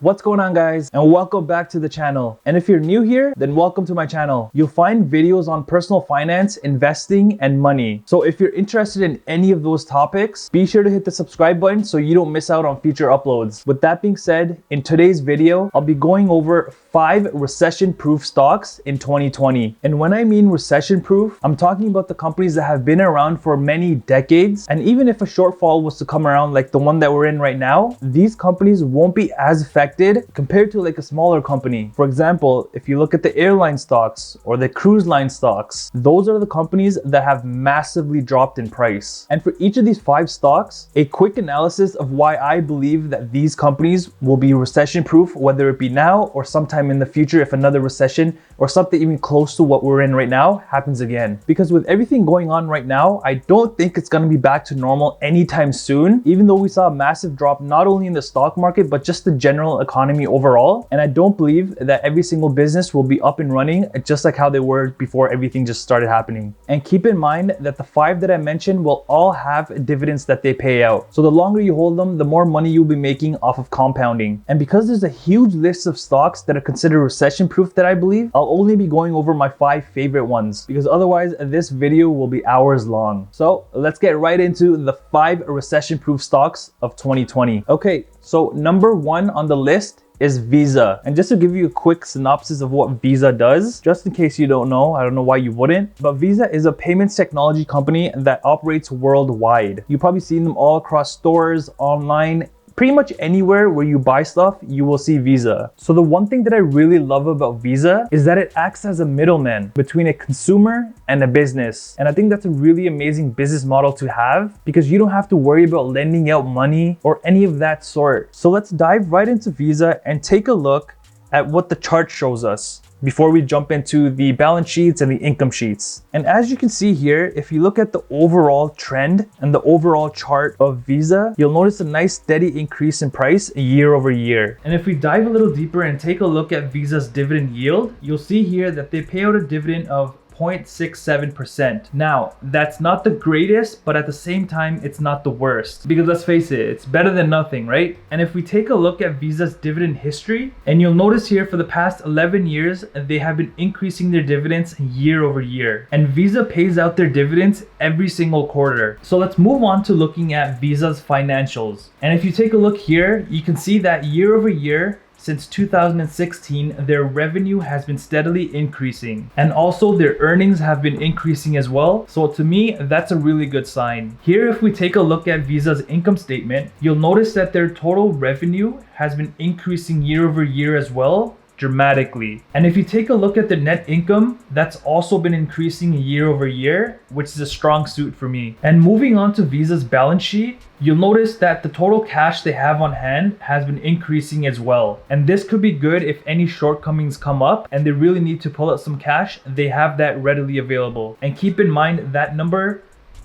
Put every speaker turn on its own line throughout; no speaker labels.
What's going on, guys, and welcome back to the channel. And if you're new here, then welcome to my channel. You'll find videos on personal finance, investing, and money. So if you're interested in any of those topics, be sure to hit the subscribe button so you don't miss out on future uploads. With that being said, in today's video, I'll be going over 5 recession-proof stocks in 2020. And when I mean recession-proof, I'm talking about the companies that have been around for many decades. And even if a shortfall was to come around like the one that we're in right now, these companies won't be as affected compared to like a smaller company. For example, if you look at the airline stocks or the cruise line stocks, those are the companies that have massively dropped in price. And for each of these 5 stocks, a quick analysis of why I believe that these companies will be recession proof, whether it be now or sometime in the future if another recession or something even close to what we're in right now happens again. Because with everything going on right now, I don't think it's going to be back to normal anytime soon, even though we saw a massive drop not only in the stock market but just the general economy overall. And I don't believe that every single business will be up and running just like how they were before everything just started happening. And keep in mind that the 5 that I mentioned will all have dividends that they pay out. So the longer you hold them, the more money you'll be making off of compounding. And because there's a huge list of stocks that are considered recession proof that I believe, I'll only be going over my 5 favorite ones, because otherwise this video will be hours long. So let's get right into the 5 recession proof stocks of 2020. Okay, so number 1 on the list is Visa. And just to give you a quick synopsis of what Visa does, just in case you don't know, I don't know why you wouldn't, but Visa is a payments technology company that operates worldwide. You've probably seen them all across stores, online, pretty much anywhere where you buy stuff, you will see Visa. So the one thing that I really love about Visa is that it acts as a middleman between a consumer and a business. And I think that's a really amazing business model to have, because you don't have to worry about lending out money or any of that sort. So let's dive right into Visa and take a look at what the chart shows us before we jump into the balance sheets and the income sheets. And as you can see here, if you look at the overall trend and the overall chart of Visa, you'll notice a nice steady increase in price year over year. And if we dive a little deeper and take a look at Visa's dividend yield, you'll see here that they pay out a dividend of 0.67%. Now, that's not the greatest, but at the same time, it's not the worst. Because let's face it, it's better than nothing, right? And if we take a look at Visa's dividend history, and you'll notice here for the past 11 years, they have been increasing their dividends year over year. And Visa pays out their dividends every single quarter. So let's move on to looking at Visa's financials. And if you take a look here, you can see that year over year, since 2016, their revenue has been steadily increasing, and also their earnings have been increasing as well. So to me, that's a really good sign. Here, if we take a look at Visa's income statement, you'll notice that their total revenue has been increasing year over year as well, dramatically. And if you take a look at the net income, that's also been increasing year over year, which is a strong suit for me. And moving on to Visa's balance sheet, you'll notice that the total cash they have on hand has been increasing as well. And this could be good if any shortcomings come up and they really need to pull out some cash, they have that readily available. And keep in mind that number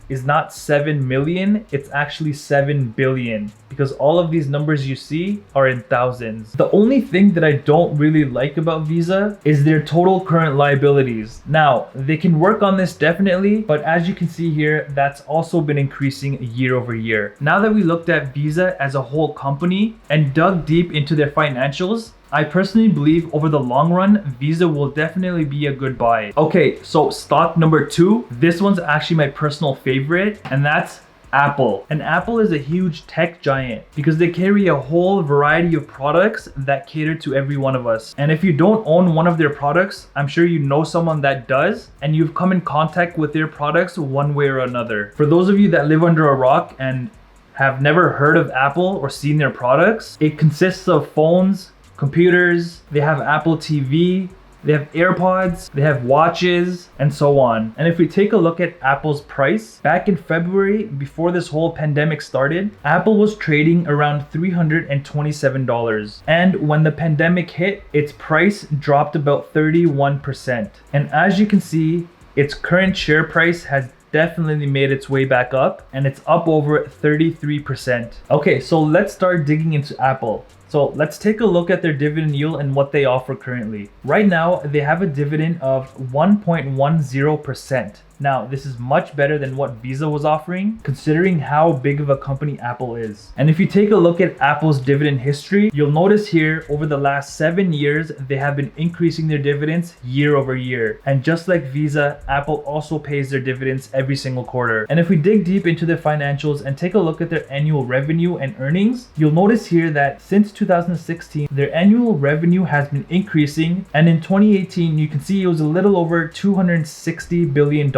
is not 7 million, it's actually 7 billion, because all of these numbers you see are in thousands. The only thing that I don't really like about Visa is their total current liabilities. Now, they can work on this definitely, but as you can see here, that's also been increasing year over year. Now that we looked at Visa as a whole company and dug deep into their financials, I personally believe over the long run, Visa will definitely be a good buy. Okay, so stock number 2, this one's actually my personal favorite, and that's Apple. And Apple is a huge tech giant because they carry a whole variety of products that cater to every one of us. And if you don't own one of their products, I'm sure you know someone that does, and you've come in contact with their products one way or another. For those of you that live under a rock and have never heard of Apple or seen their products, it consists of phones, computers, they have Apple TV, they have AirPods, they have watches, and so on. And if we take a look at Apple's price, back in February, before this whole pandemic started, Apple was trading around $327. And when the pandemic hit, its price dropped about 31%. And as you can see, its current share price has definitely made its way back up, and it's up over 33%. Okay, so let's start digging into Apple. So let's take a look at their dividend yield and what they offer currently. Right now, they have a dividend of 1.10%. Now, this is much better than what Visa was offering, considering how big of a company Apple is. And if you take a look at Apple's dividend history, you'll notice here over the last 7 years, they have been increasing their dividends year over year. And just like Visa, Apple also pays their dividends every single quarter. And if we dig deep into their financials and take a look at their annual revenue and earnings, you'll notice here that since 2016, their annual revenue has been increasing. And in 2018, you can see it was a little over $260 billion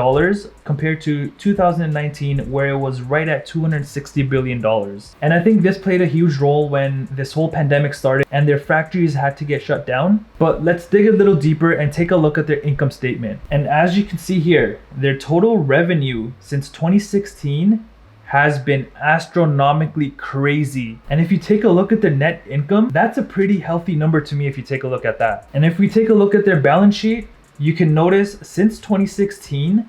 compared to 2019, where it was right at $260 billion. And I think this played a huge role when this whole pandemic started and their factories had to get shut down. But let's dig a little deeper and take a look at their income statement. And as you can see here, their total revenue since 2016 has been astronomically crazy. And if you take a look at their net income, that's a pretty healthy number to me if you take a look at that. And if we take a look at their balance sheet, you can notice since 2016,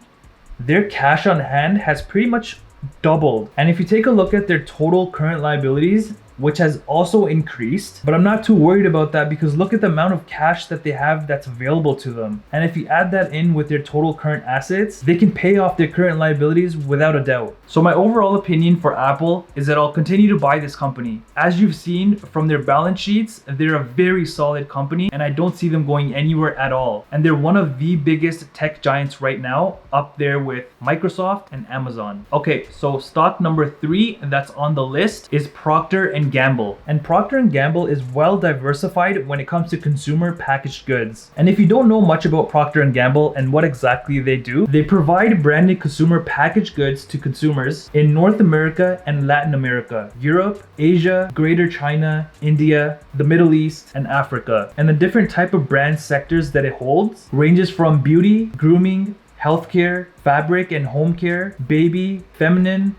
their cash on hand has pretty much doubled. And if you take a look at their total current liabilities, which has also increased, but I'm not too worried about that because look at the amount of cash that they have that's available to them. And if you add that in with their total current assets, they can pay off their current liabilities without a doubt. So my overall opinion for Apple is that I'll continue to buy this company. As you've seen from their balance sheets, they're a very solid company and I don't see them going anywhere at all. And they're one of the biggest tech giants right now, up there with Microsoft and Amazon. Okay, so stock number 3 that's on the list is Procter and Gamble. And Procter and Gamble is well diversified when it comes to consumer packaged goods. And if you don't know much about Procter and Gamble and what exactly they do, they provide branded consumer packaged goods to consumers in North America and Latin America, Europe, Asia, Greater China, India, the Middle East, and Africa. And the different type of brand sectors that it holds ranges from beauty, grooming, healthcare, fabric and home care, baby, feminine,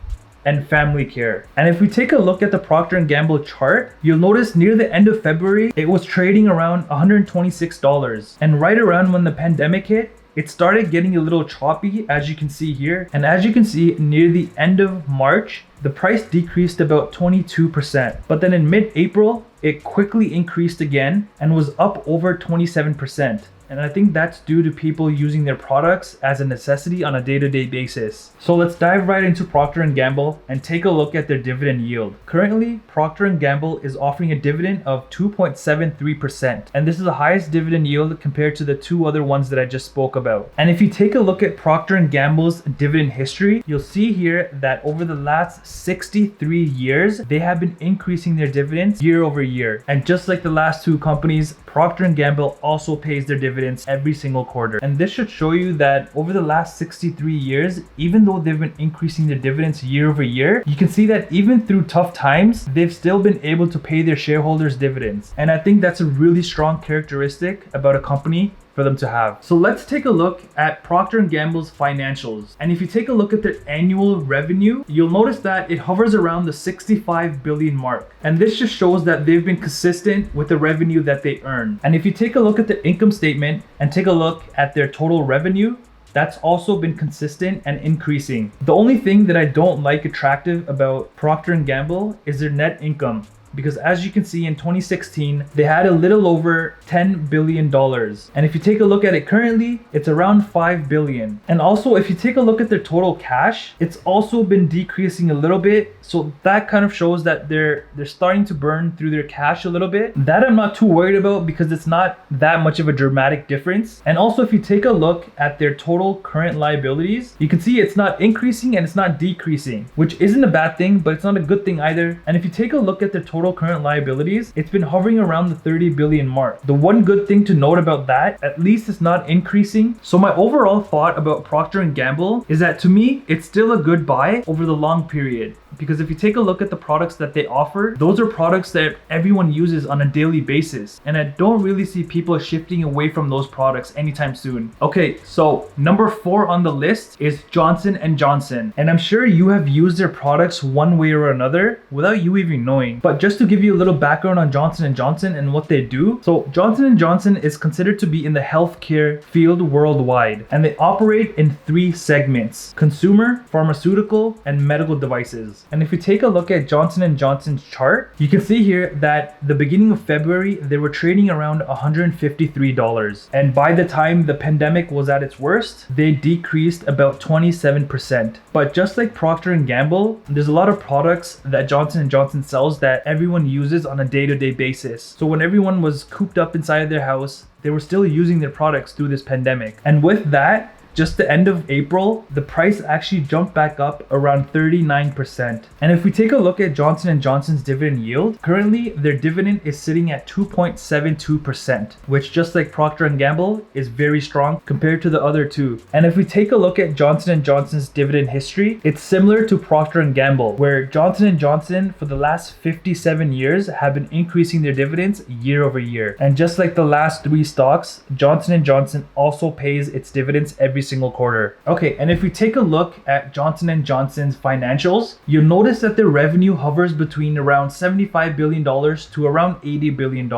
and family care. And if we take a look at the Procter & Gamble chart, you'll notice near the end of February, it was trading around $126. And right around when the pandemic hit, it started getting a little choppy, as you can see here. And as you can see, near the end of March, the price decreased about 22%. But then in mid-April, it quickly increased again and was up over 27%. And I think that's due to people using their products as a necessity on a day-to-day basis. So let's dive right into Procter & Gamble and take a look at their dividend yield. Currently, Procter & Gamble is offering a dividend of 2.73%. And this is the highest dividend yield compared to the 2 other ones that I just spoke about. And if you take a look at Procter & Gamble's dividend history, you'll see here that over the last 63 years, they have been increasing their dividends year over year. And just like the last 2 companies, Procter & Gamble also pays their dividends every single quarter. And this should show you that over the last 63 years, even though they've been increasing their dividends year over year, you can see that even through tough times, they've still been able to pay their shareholders dividends. And I think that's a really strong characteristic about a company for them to have. So let's take a look at Procter & Gamble's financials. And if you take a look at their annual revenue, you'll notice that it hovers around the 65 billion mark. And this just shows that they've been consistent with the revenue that they earn. And if you take a look at the income statement and take a look at their total revenue, that's also been consistent and increasing. The only thing that I don't like attractive about Procter & Gamble is their net income. Because as you can see in 2016, they had a little over $10 billion. And if you take a look at it currently, it's around $5 billion. And also if you take a look at their total cash, it's also been decreasing a little bit. So that kind of shows that they're starting to burn through their cash a little bit. That I'm not too worried about because it's not that much of a dramatic difference. And also if you take a look at their total current liabilities, you can see it's not increasing and it's not decreasing, which isn't a bad thing, but it's not a good thing either. And if you take a look at their total current liabilities, it's been hovering around the 30 billion mark. The one good thing to note about that, at least it's not increasing. So my overall thought about Procter & Gamble is that to me, it's still a good buy over the long period. Because if you take a look at the products that they offer, those are products that everyone uses on a daily basis. And I don't really see people shifting away from those products anytime soon. Okay, so number 4 on the list is Johnson & Johnson. And I'm sure you have used their products one way or another without you even knowing. But just to give you a little background on Johnson & Johnson and what they do. So Johnson & Johnson is considered to be in the healthcare field worldwide. And they operate in 3 segments: consumer, pharmaceutical, and medical devices. stocks. And if you take a look at Johnson & Johnson's chart, you can see here that the beginning of February, they were trading around $153. And by the time the pandemic was at its worst, they decreased about 27%. But just like Procter and Gamble, there's a lot of products that Johnson & Johnson sells that everyone uses on a day-to-day basis. So when everyone was cooped up inside their house, they were still using their products through this pandemic. And with that, just the end of April, the price actually jumped back up around 39%. And if we take a look at Johnson & Johnson's dividend yield, currently their dividend is sitting at 2.72%, which just like Procter & Gamble is very strong compared to the other two. And if we take a look at Johnson & Johnson's dividend history, it's similar to Procter & Gamble, where Johnson & Johnson for the last 57 years have been increasing their dividends year over year. And just like the last three stocks, Johnson & Johnson also pays its dividends every single quarter. Okay, and if we take a look at Johnson & Johnson's financials, you'll notice that their revenue hovers between around $75 billion to around $80 billion.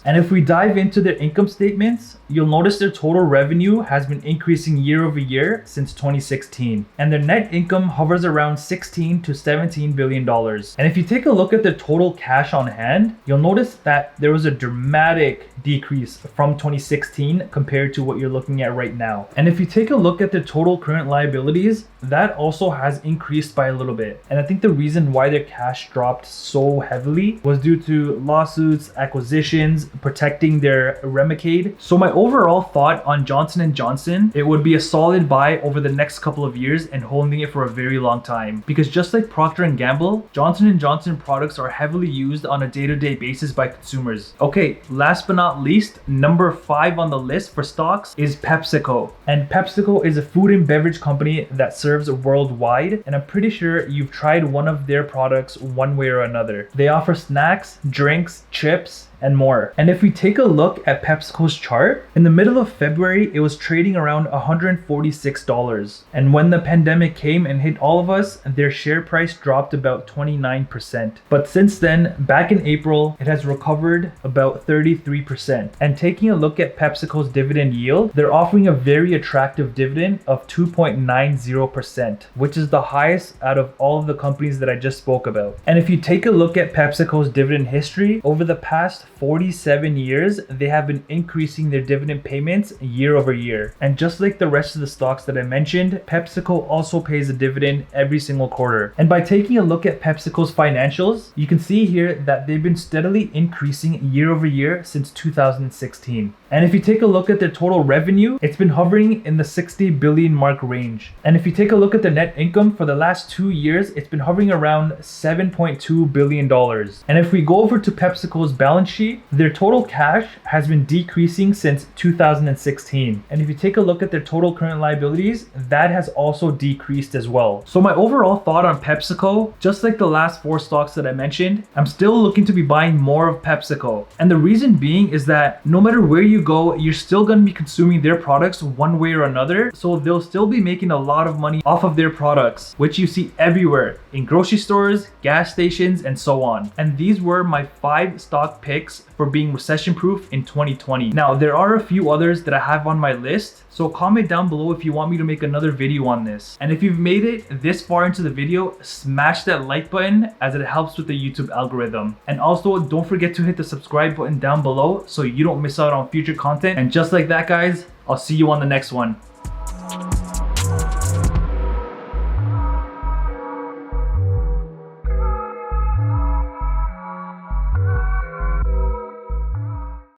And if we dive into their income statements, you'll notice their total revenue has been increasing year over year since 2016. And their net income hovers around $16 to $17 billion. And if you take a look at their total cash on hand, you'll notice that there was a dramatic decrease from 2016 compared to what you're looking at right now. And if you take a look at the total current liabilities, that also has increased by a little bit. And I think the reason why their cash dropped so heavily was due to lawsuits, acquisitions, protecting their Remicade. So my overall thought on Johnson & Johnson, it would be a solid buy over the next couple of years and holding it for a very long time. Because just like Procter & Gamble, Johnson & Johnson products are heavily used on a day-to-day basis by consumers. Okay, last but not least, number 5 on the list for stocks is PepsiCo. And PepsiCo is a food and beverage company that serves worldwide, and I'm pretty sure you've tried one of their products one way or another. They offer snacks, drinks, chips, and more. And if we take a look at PepsiCo's chart, in the middle of February, it was trading around $146. And when the pandemic came and hit all of us, their share price dropped about 29%. But since then, back in April, it has recovered about 33%. And taking a look at PepsiCo's dividend yield, they're offering a very attractive dividend of 2.90%, which is the highest out of all of the companies that I just spoke about. And if you take a look at PepsiCo's dividend history, over the past 47 years, they have been increasing their dividend payments year over year. And just like the rest of the stocks that I mentioned, PepsiCo also pays a dividend every single quarter. And by taking a look at PepsiCo's financials, you can see here that they've been steadily increasing year over year since 2016. And if you take a look at their total revenue, it's been hovering in the 60 billion mark range. And if you take a look at the net income for the last 2 years, it's been hovering around $7.2 billion. And if we go over to PepsiCo's balance sheet, their total cash has been decreasing since 2016. And if you take a look at their total current liabilities, that has also decreased as well. So my overall thought on PepsiCo, just like the last 4 stocks that I mentioned, I'm still looking to be buying more of PepsiCo. And the reason being is that no matter where you go, you're still going to be consuming their products one way or another. So they'll still be making a lot of money off of their products, which you see everywhere in grocery stores, gas stations, and so on. And these were my 5 stock picks for being recession proof in 2020. Now, there are a few others that I have on my list, so comment down below if you want me to make another video on this. And if you've made it this far into the video, smash that like button as it helps with the YouTube algorithm. And also don't forget to hit the subscribe button down below so you don't miss out on future content. And just like that, guys, I'll see you on the next one.